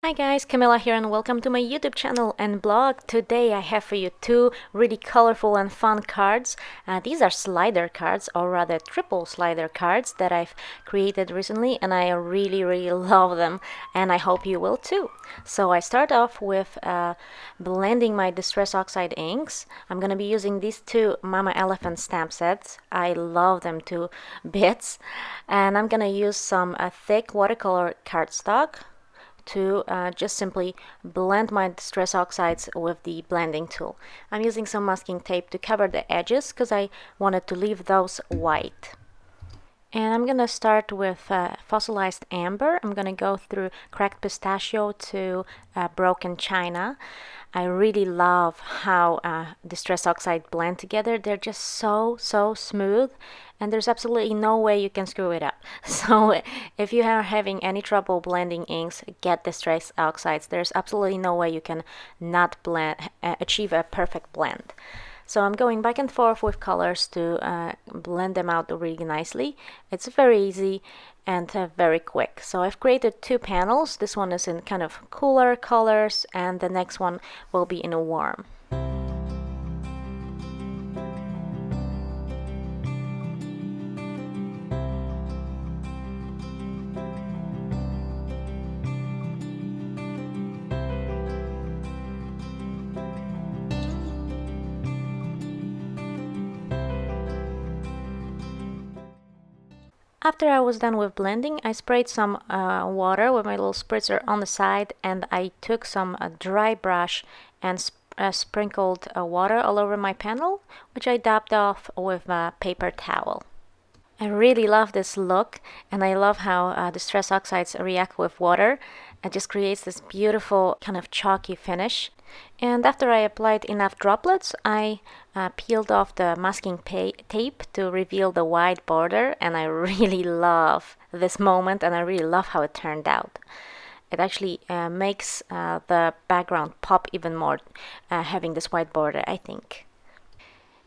Hi guys, Camilla here and welcome to my YouTube channel and blog. Today I have for you two really colorful and fun cards. These are slider cards, or rather triple slider cards that I've created recently, and I really love them, and I hope you will too. So I start off with blending my Distress Oxide inks. I'm going to be using these two Mama Elephant stamp sets. I love them to bits. And I'm going to use some thick watercolor cardstock to just simply blend my Distress Oxides with the blending tool. I'm using some masking tape to cover the edges because I wanted to leave those white. And I'm going to start with Fossilized Amber. I'm going to go through Cracked Pistachio to Broken China. I really love how Distress Oxide blend together. They're just so smooth, and there's absolutely no way you can screw it up. So if you are having any trouble blending inks, get Distress Oxides. There's absolutely no way you can not achieve a perfect blend. So I'm going back and forth with colors to blend them out really nicely. It's very easy and very quick. So I've created two panels. This one is in kind of cooler colors, and the next one will be in a warm. After I was done with blending, I sprayed some water with my little spritzer on the side, and I took some dry brush and sprinkled water all over my panel, which I dabbed off with a paper towel. I really love this look, and I love how Distress Oxides react with water. It just creates this beautiful kind of chalky finish. And after I applied enough droplets, I peeled off the masking tape to reveal the white border, and I really love this moment, and I really love how it turned out. It actually makes the background pop even more, having this white border, I think.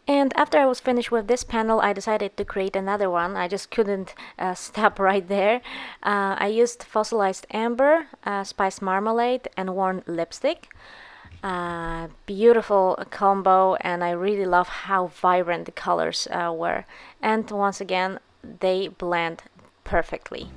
And after I was finished with this panel, I decided to create another one. I just couldn't stop right there. I used Fossilized Amber, Spiced Marmalade, and Worn Lipstick. Beautiful combo, and I really love how vibrant the colors were. And once again, they blend perfectly.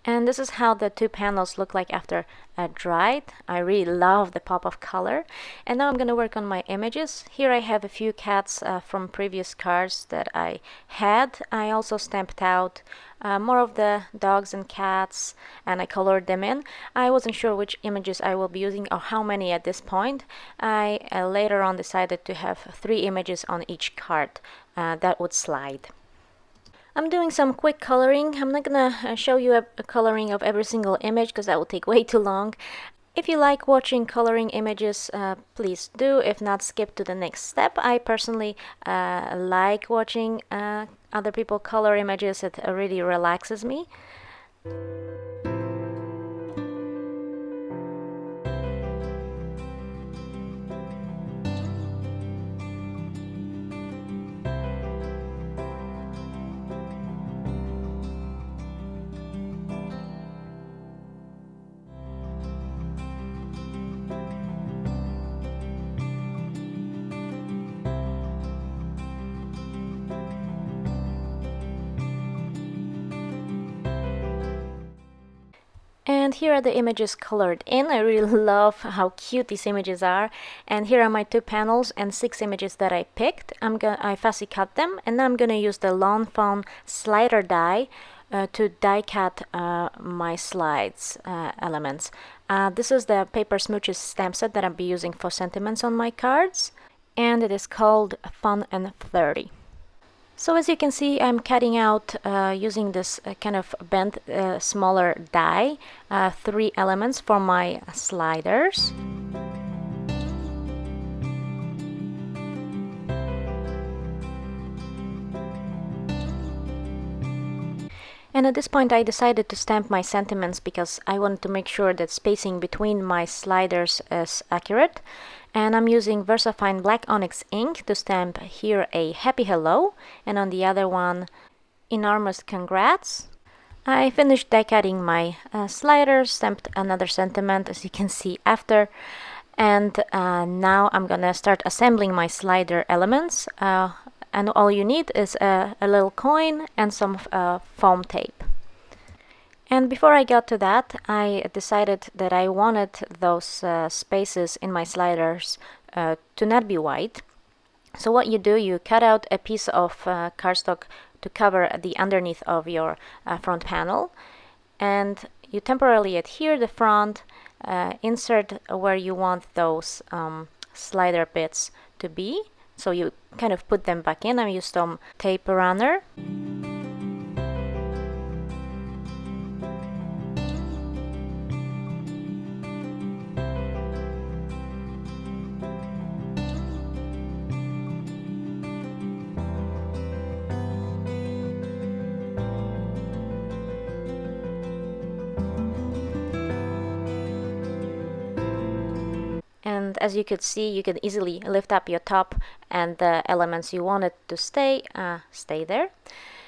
And this is how the two panels look like after dried. I really love the pop of color. And now I'm going to work on my images. Here I have a few cats from previous cards that I had. I also stamped out more of the dogs and cats, and I colored them in. I wasn't sure which images I will be using or how many at this point. I later on decided to have 3 images on each card that would slide. I'm doing some quick coloring. I'm not gonna show you a coloring of every single image because that will take way too long. If you like watching coloring images, please do. If not, skip to the next step. I personally like watching other people color images. It really relaxes me. And here are the images colored in. I really love how cute these images are. And here are my 2 panels and 6 images that I picked. I fussy cut them, and now I'm gonna use the Lawn Fawn slider die to die cut my slides elements. This is the Paper Smooches stamp set that I'll be using for sentiments on my cards, and it is called Fun and 30. So as you can see, I'm cutting out using this kind of bent smaller die 3 elements for my sliders. And at this point I decided to stamp my sentiments because I wanted to make sure that spacing between my sliders is accurate. And I'm using VersaFine Black Onyx ink to stamp here a Happy Hello, and on the other one, Enormous Congrats. I finished die cutting my sliders, stamped another sentiment as you can see after, and now I'm gonna start assembling my slider elements. And all you need is a little coin and some foam tape. And before I got to that, I decided that I wanted those spaces in my sliders to not be white. So what you do, you cut out a piece of cardstock to cover the underneath of your front panel, and you temporarily adhere the front, insert where you want those slider bits to be. So you kind of put them back in. I used some tape runner. And as you could see, you can easily lift up your top, and the elements you wanted to stay there,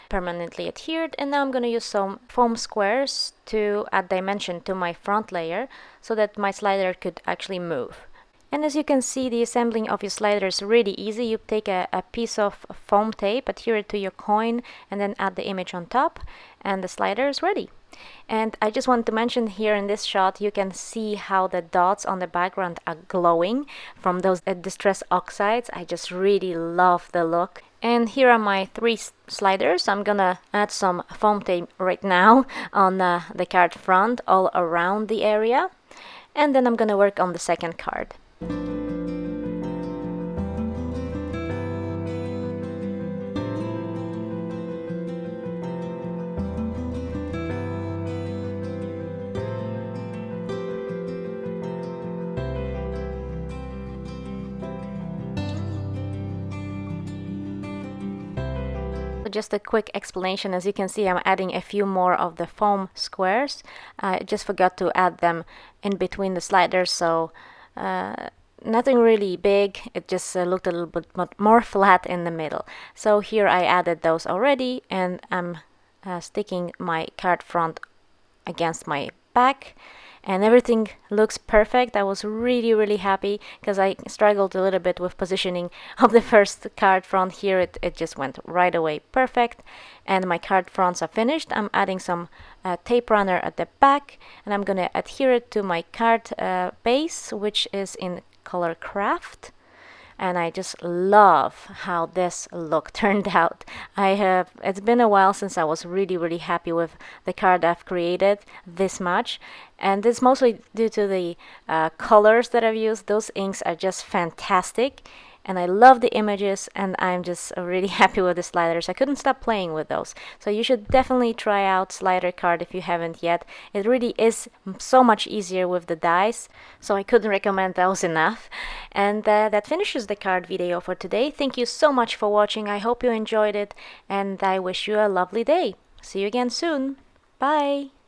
permanently adhered. And now I'm going to use some foam squares to add dimension to my front layer so that my slider could actually move. And as you can see, the assembling of your slider is really easy. You take a piece of foam tape, adhere it to your coin, and then add the image on top, and the slider is ready. And I just want to mention here in this shot, you can see how the dots on the background are glowing from those distress oxides. I just really love the look. And here are my 3 sliders. I'm gonna add some foam tape right now on the card front all around the area. And then I'm gonna work on the second card. Just a quick explanation. As you can see, I'm adding a few more of the foam squares. I just forgot to add them in between the sliders, so nothing really big. It just looked a little bit more flat in the middle. So here I added those already, and I'm sticking my card front against my back, and everything looks perfect. I was really happy because I struggled a little bit with positioning of the first card front. Here it just went right away perfect, and my card fronts are finished. I'm adding some tape runner at the back, and I'm gonna adhere it to my card base, which is in color Craft. And I just love how this look turned out. It's been a while since I was really happy with the card I've created this much, and it's mostly due to the colors that I've used. Those inks are just fantastic, and I love the images, and I'm just really happy with the sliders. I couldn't stop playing with those. So you should definitely try out slider card if you haven't yet. It really is so much easier with the dies, so I couldn't recommend those enough. And that finishes the card video for today. Thank you so much for watching. I hope you enjoyed it, and I wish you a lovely day. See you again soon. Bye!